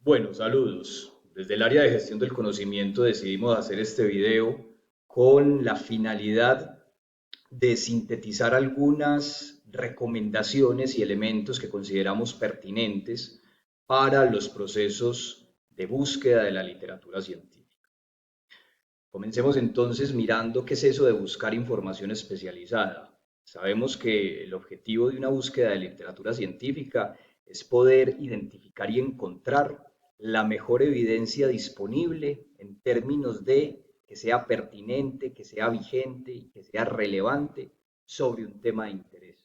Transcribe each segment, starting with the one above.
Bueno, saludos. Desde el área de gestión del conocimiento decidimos hacer este video con la finalidad de sintetizar algunas recomendaciones y elementos que consideramos pertinentes para los procesos de búsqueda de la literatura científica. Comencemos entonces mirando qué es eso de buscar información especializada. Sabemos que el objetivo de una búsqueda de literatura científica es poder identificar y encontrar la mejor evidencia disponible en términos de que sea pertinente, que sea vigente y que sea relevante sobre un tema de interés.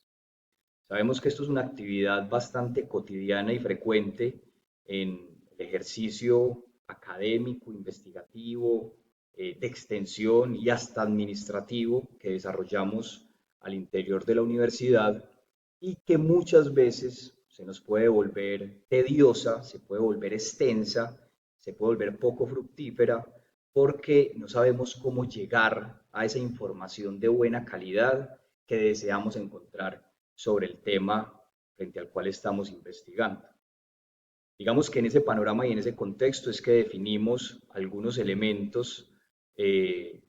Sabemos que esto es una actividad bastante cotidiana y frecuente en el ejercicio académico, investigativo, de extensión y hasta administrativo que desarrollamos al interior de la universidad y que muchas veces se nos puede volver tediosa, se puede volver extensa, se puede volver poco fructífera porque no sabemos cómo llegar a esa información de buena calidad que deseamos encontrar sobre el tema frente al cual estamos investigando. Digamos que en ese panorama y en ese contexto es que definimos algunos elementos eh,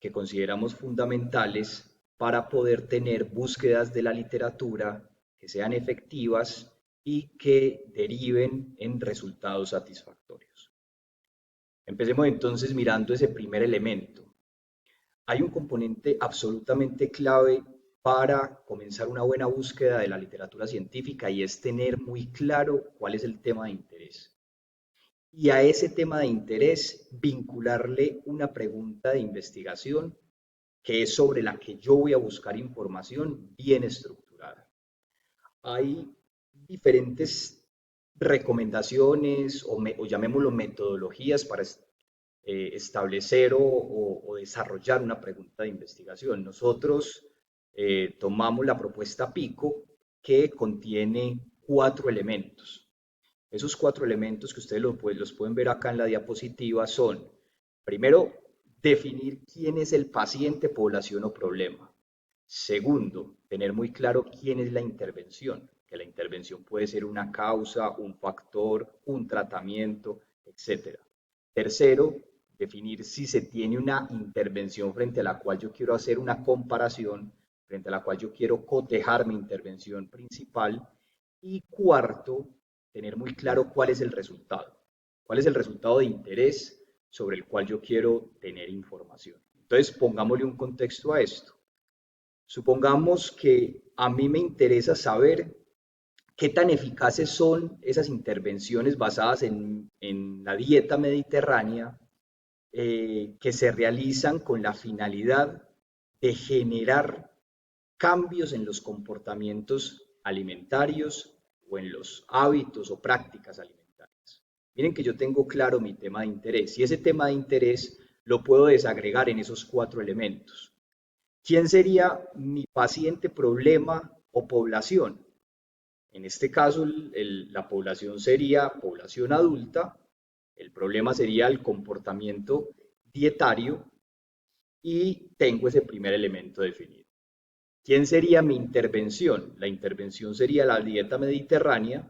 que consideramos fundamentales para poder tener búsquedas de la literatura que sean efectivas y que deriven en resultados satisfactorios. Empecemos entonces mirando ese primer elemento. Hay un componente absolutamente clave para comenzar una buena búsqueda de la literatura científica y es tener muy claro cuál es el tema de interés. Y a ese tema de interés vincularle una pregunta de investigación que es sobre la que yo voy a buscar información bien estructurada. Hay diferentes recomendaciones o llamémoslo metodologías para establecer o desarrollar una pregunta de investigación. Nosotros tomamos la propuesta PICO que contiene 4 elementos. Esos 4 elementos que ustedes los pueden ver acá en la diapositiva son, primero, definir quién es el paciente, población o problema. Segundo, tener muy claro quién es la intervención, que la intervención puede ser una causa, un factor, un tratamiento, etcétera. Tercero, definir si se tiene una intervención frente a la cual yo quiero hacer una comparación, frente a la cual yo quiero cotejar mi intervención principal. Y cuarto, tener muy claro cuál es el resultado de interés sobre el cual yo quiero tener información. Entonces, pongámosle un contexto a esto. Supongamos que a mí me interesa saber qué tan eficaces son esas intervenciones basadas en la dieta mediterránea que se realizan con la finalidad de generar cambios en los comportamientos alimentarios o en los hábitos o prácticas alimentarias. Miren que yo tengo claro mi tema de interés y ese tema de interés lo puedo desagregar en esos 4 elementos. ¿Quién sería mi paciente problema o población? En este caso, la población sería población adulta, el problema sería el comportamiento dietario y tengo ese primer elemento definido. ¿Quién sería mi intervención? La intervención sería la dieta mediterránea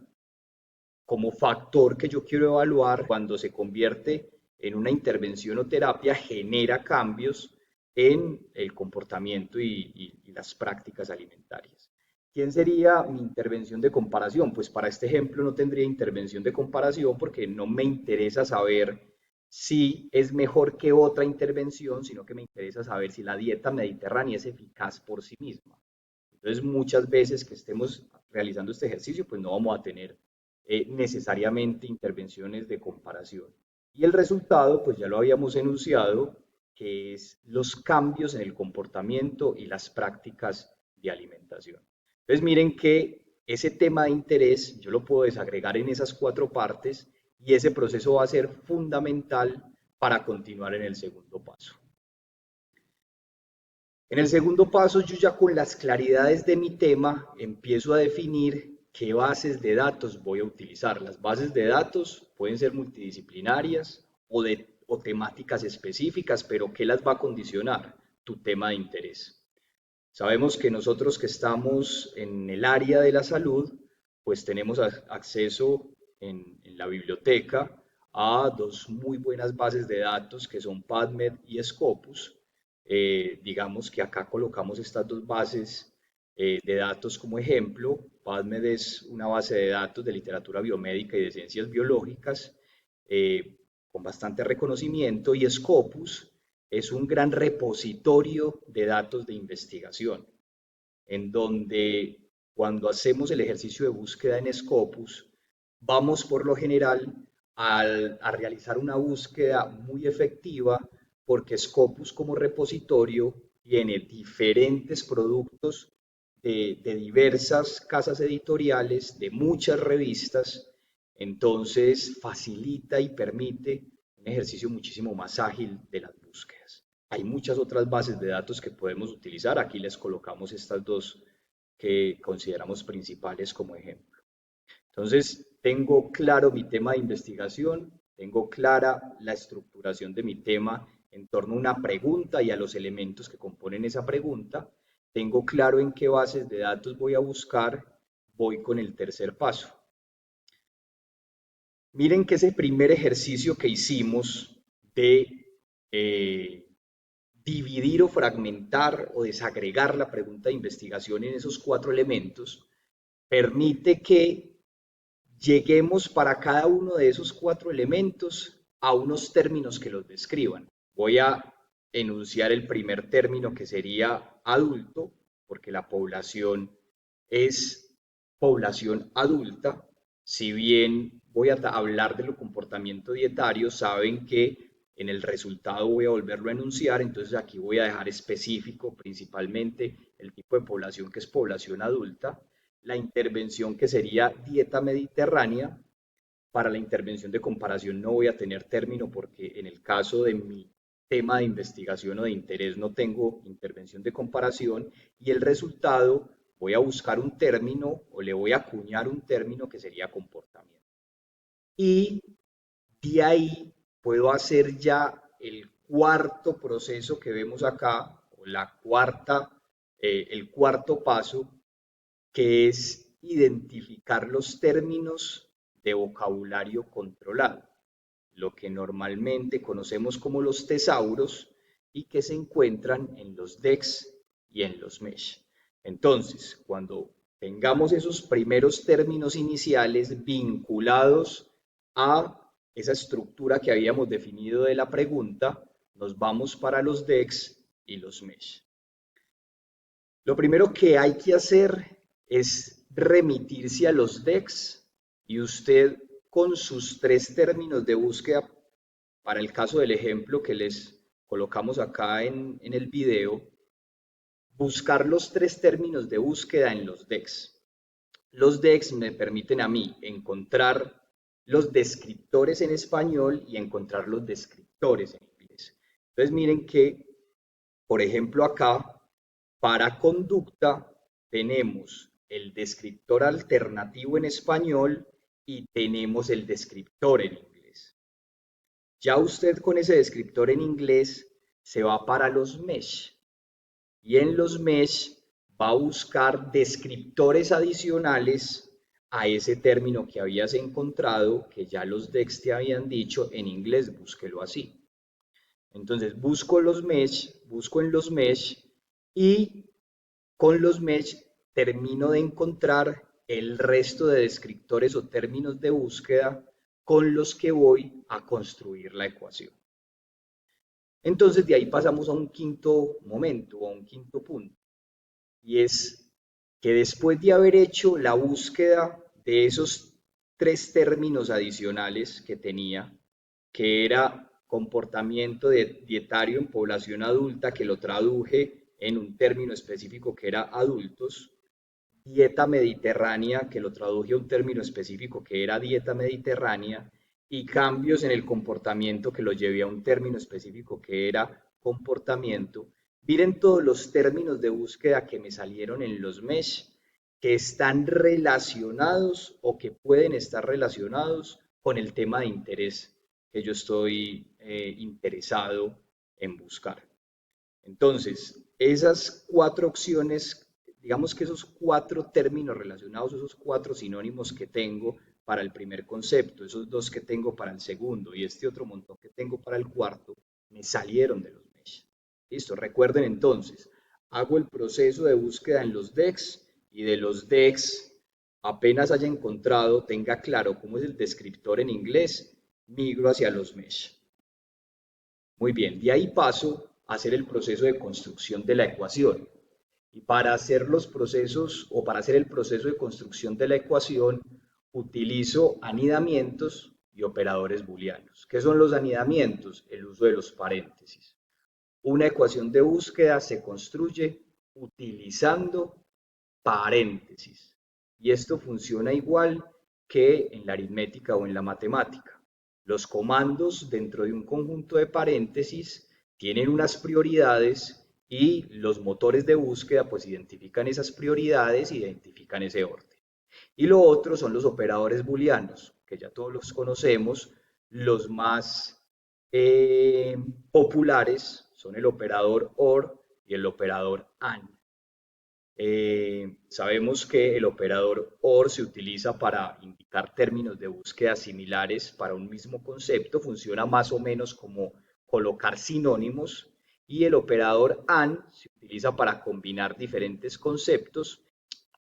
como factor que yo quiero evaluar cuando se convierte en una intervención o terapia, genera cambios en el comportamiento y las prácticas alimentarias. ¿Quién sería mi intervención de comparación? Pues para este ejemplo no tendría intervención de comparación porque no me interesa saber si es mejor que otra intervención, sino que me interesa saber si la dieta mediterránea es eficaz por sí misma. Entonces, muchas veces que estemos realizando este ejercicio, pues no vamos a tener necesariamente intervenciones de comparación. Y el resultado, pues ya lo habíamos enunciado, que es los cambios en el comportamiento y las prácticas de alimentación. Entonces, miren que ese tema de interés yo lo puedo desagregar en esas 4 partes y ese proceso va a ser fundamental para continuar en el segundo paso. En el segundo paso, yo ya con las claridades de mi tema empiezo a definir qué bases de datos voy a utilizar. Las bases de datos pueden ser multidisciplinarias o temáticas específicas, pero ¿qué las va a condicionar? Tu tema de interés. Sabemos que nosotros que estamos en el área de la salud, pues tenemos acceso en la biblioteca a dos muy buenas bases de datos que son PubMed y Scopus. Digamos que acá colocamos estas dos bases de datos como ejemplo. PubMed es una base de datos de literatura biomédica y de ciencias biológicas con bastante reconocimiento, y Scopus es un gran repositorio de datos de investigación, en donde cuando hacemos el ejercicio de búsqueda en Scopus, vamos por lo general a realizar una búsqueda muy efectiva, porque Scopus como repositorio tiene diferentes productos de diversas casas editoriales, de muchas revistas, entonces facilita y permite un ejercicio muchísimo más ágil de las búsquedas. Hay muchas otras bases de datos que podemos utilizar, aquí les colocamos estas dos que consideramos principales como ejemplo. Entonces, tengo claro mi tema de investigación, tengo clara la estructuración de mi tema en torno a una pregunta y a los elementos que componen esa pregunta, tengo claro en qué bases de datos voy a buscar, voy con el tercer paso. Miren que ese primer ejercicio que hicimos de dividir o fragmentar o desagregar la pregunta de investigación en esos cuatro elementos permite que lleguemos para cada uno de esos cuatro elementos a unos términos que los describan. Voy a enunciar el primer término, que sería adulto, porque la población es población adulta. Si bien voy a hablar de los comportamientos dietarios, saben que en el resultado voy a volverlo a enunciar, entonces aquí voy a dejar específico principalmente el tipo de población, que es población adulta. La intervención, que sería dieta mediterránea. Para la intervención de comparación no voy a tener término, porque en el caso de mi tema de investigación o de interés no tengo intervención de comparación, y el resultado voy a buscar un término o le voy a acuñar un término que sería comportamiento. Y de ahí puedo hacer ya el cuarto proceso que vemos acá, o el cuarto paso, que es identificar los términos de vocabulario controlado, lo que normalmente conocemos como los tesauros y que se encuentran en los DEX y en los MESH. Entonces, cuando tengamos esos primeros términos iniciales vinculados a esa estructura que habíamos definido de la pregunta, nos vamos para los DEX y los MESH. Lo primero que hay que hacer es remitirse a los DEX, y usted, con sus tres términos de búsqueda, para el caso del ejemplo que les colocamos acá en el video, buscar los tres términos de búsqueda en los DEX. Los DEX me permiten a mí encontrar los descriptores en español y encontrar los descriptores en inglés. Entonces miren que, por ejemplo, acá, para conducta, tenemos el descriptor alternativo en español y tenemos el descriptor en inglés. Ya usted con ese descriptor en inglés se va para los MESH, y en los MESH va a buscar descriptores adicionales a ese término que habías encontrado, que ya los DEX te habían dicho en inglés, búsquelo así. Entonces busco en los MESH, y con los MESH termino de encontrar el resto de descriptores o términos de búsqueda con los que voy a construir la ecuación. Entonces de ahí pasamos a un quinto momento, o a un quinto punto, y es que después de haber hecho la búsqueda de esos tres términos adicionales que tenía, que era comportamiento dietario en población adulta, que lo traduje en un término específico que era adultos, dieta mediterránea, que lo traduje a un término específico que era dieta mediterránea, y cambios en el comportamiento, que lo llevé a un término específico que era comportamiento. Miren todos los términos de búsqueda que me salieron en los MESH, que están relacionados o que pueden estar relacionados con el tema de interés que yo estoy interesado en buscar. Entonces, esas cuatro opciones, digamos que esos cuatro términos relacionados, esos cuatro sinónimos que tengo, para el primer concepto, esos 2 que tengo para el segundo y este otro montón que tengo para el cuarto, me salieron de los mesh. Listo, recuerden entonces, hago el proceso de búsqueda en los DEX y de los DEX, apenas haya encontrado, tenga claro cómo es el descriptor en inglés, migro hacia los mesh. Muy bien, de ahí paso a hacer el proceso de construcción de la ecuación. Y para hacer los procesos o para hacer el proceso de construcción de la ecuación, utilizo anidamientos y operadores booleanos. ¿Qué son los anidamientos? El uso de los paréntesis. Una ecuación de búsqueda se construye utilizando paréntesis. Y esto funciona igual que en la aritmética o en la matemática. Los comandos dentro de un conjunto de paréntesis tienen unas prioridades y los motores de búsqueda pues identifican esas prioridades, identifican ese orden. Y lo otro son los operadores booleanos, que ya todos los conocemos. Los más populares son el operador OR y el operador AND. Sabemos que el operador OR se utiliza para indicar términos de búsqueda similares para un mismo concepto, funciona más o menos como colocar sinónimos, y el operador AND se utiliza para combinar diferentes conceptos,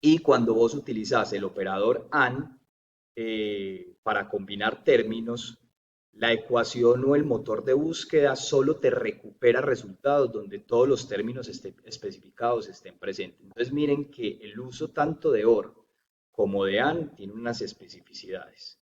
y cuando vos utilizás el operador AND para combinar términos, la ecuación o el motor de búsqueda solo te recupera resultados donde todos los términos especificados estén presentes. Entonces miren que el uso tanto de OR como de AND tiene unas especificidades.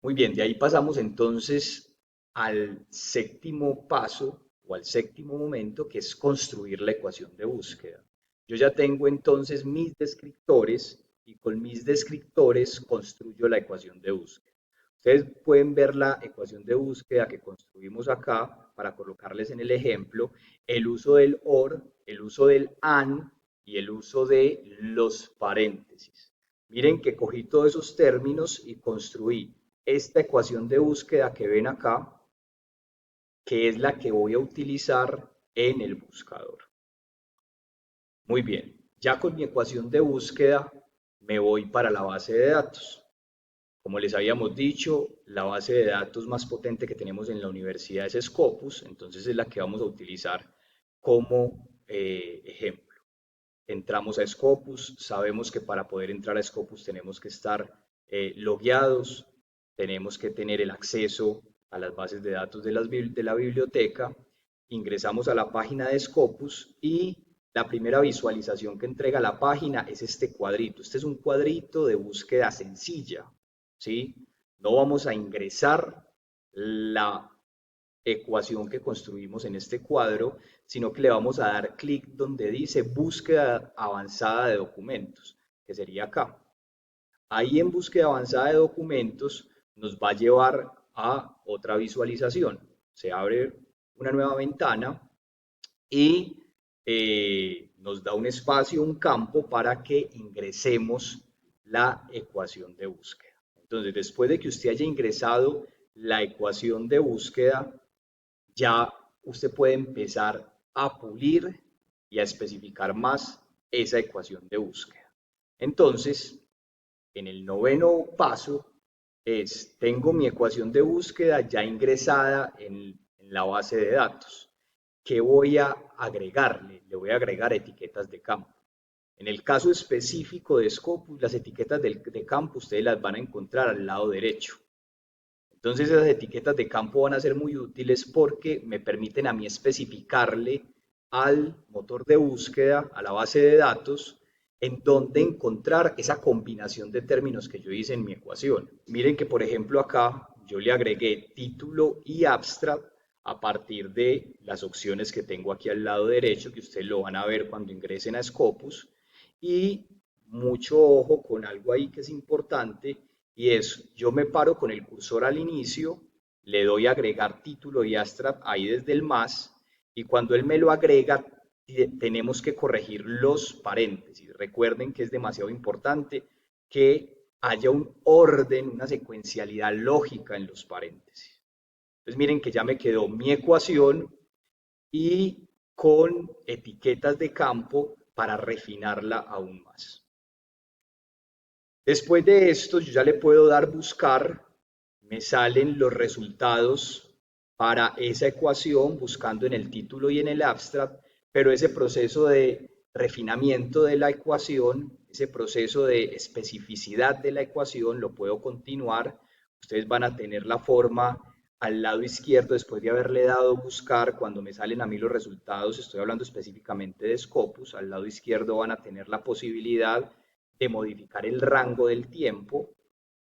Muy bien, de ahí pasamos entonces al séptimo paso o al séptimo momento, que es construir la ecuación de búsqueda. Yo ya tengo entonces mis descriptores y con mis descriptores construyo la ecuación de búsqueda. Ustedes pueden ver la ecuación de búsqueda que construimos acá para colocarles en el ejemplo el uso del OR, el uso del AND y el uso de los paréntesis. Miren que cogí todos esos términos y construí esta ecuación de búsqueda que ven acá, que es la que voy a utilizar en el buscador. Muy bien, ya con mi ecuación de búsqueda me voy para la base de datos. Como les habíamos dicho, la base de datos más potente que tenemos en la universidad es Scopus, entonces es la que vamos a utilizar como ejemplo. Entramos a Scopus, sabemos que para poder entrar a Scopus tenemos que estar logueados, tenemos que tener el acceso a las bases de datos de la biblioteca, ingresamos a la página de Scopus y la primera visualización que entrega la página es este cuadrito. Este es un cuadrito de búsqueda sencilla, ¿sí? No vamos a ingresar la ecuación que construimos en este cuadro, sino que le vamos a dar clic donde dice búsqueda avanzada de documentos, que sería acá. Ahí en búsqueda avanzada de documentos nos va a llevar a otra visualización. Se abre una nueva ventana y nos da un espacio, un campo para que ingresemos la ecuación de búsqueda. Entonces, después de que usted haya ingresado la ecuación de búsqueda, ya usted puede empezar a pulir y a especificar más esa ecuación de búsqueda. Entonces, en el noveno paso tengo mi ecuación de búsqueda ya ingresada en la base de datos. ¿Qué voy a agregarle? Le voy a agregar etiquetas de campo. En el caso específico de Scopus, las etiquetas de campo ustedes las van a encontrar al lado derecho. Entonces esas etiquetas de campo van a ser muy útiles porque me permiten a mí especificarle al motor de búsqueda, a la base de datos, en dónde encontrar esa combinación de términos que yo hice en mi ecuación. Miren que por ejemplo acá yo le agregué título y abstract a partir de las opciones que tengo aquí al lado derecho, que ustedes lo van a ver cuando ingresen a Scopus, y mucho ojo con algo ahí que es importante, y es, yo me paro con el cursor al inicio, le doy a agregar título y abstract ahí desde el más, y cuando él me lo agrega, tenemos que corregir los paréntesis. Recuerden que es demasiado importante que haya un orden, una secuencialidad lógica en los paréntesis. Entonces miren que ya me quedó mi ecuación y con etiquetas de campo para refinarla aún más. Después de esto, yo ya le puedo dar buscar, me salen los resultados para esa ecuación buscando en el título y en el abstract, pero ese proceso de refinamiento de la ecuación, ese proceso de especificidad de la ecuación lo puedo continuar. Ustedes van a tener la forma al lado izquierdo después de haberle dado buscar. Cuando me salen a mí los resultados, estoy hablando específicamente de Scopus, al lado izquierdo van a tener la posibilidad de modificar el rango del tiempo,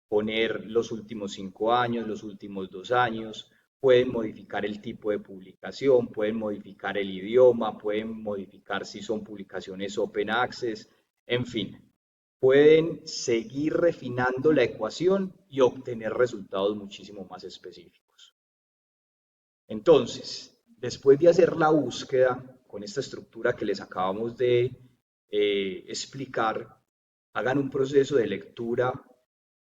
poner los últimos 5 años, los últimos 2 años, pueden modificar el tipo de publicación, pueden modificar el idioma, pueden modificar si son publicaciones open access, en fin, pueden seguir refinando la ecuación y obtener resultados muchísimo más específicos. Entonces, después de hacer la búsqueda con esta estructura que les acabamos de explicar, hagan un proceso de lectura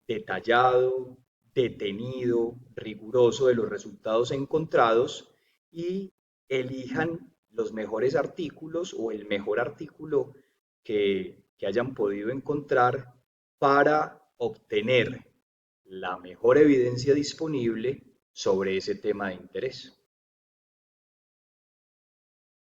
detallado, detenido, riguroso de los resultados encontrados y elijan los mejores artículos o el mejor artículo que hayan podido encontrar para obtener la mejor evidencia disponible sobre ese tema de interés.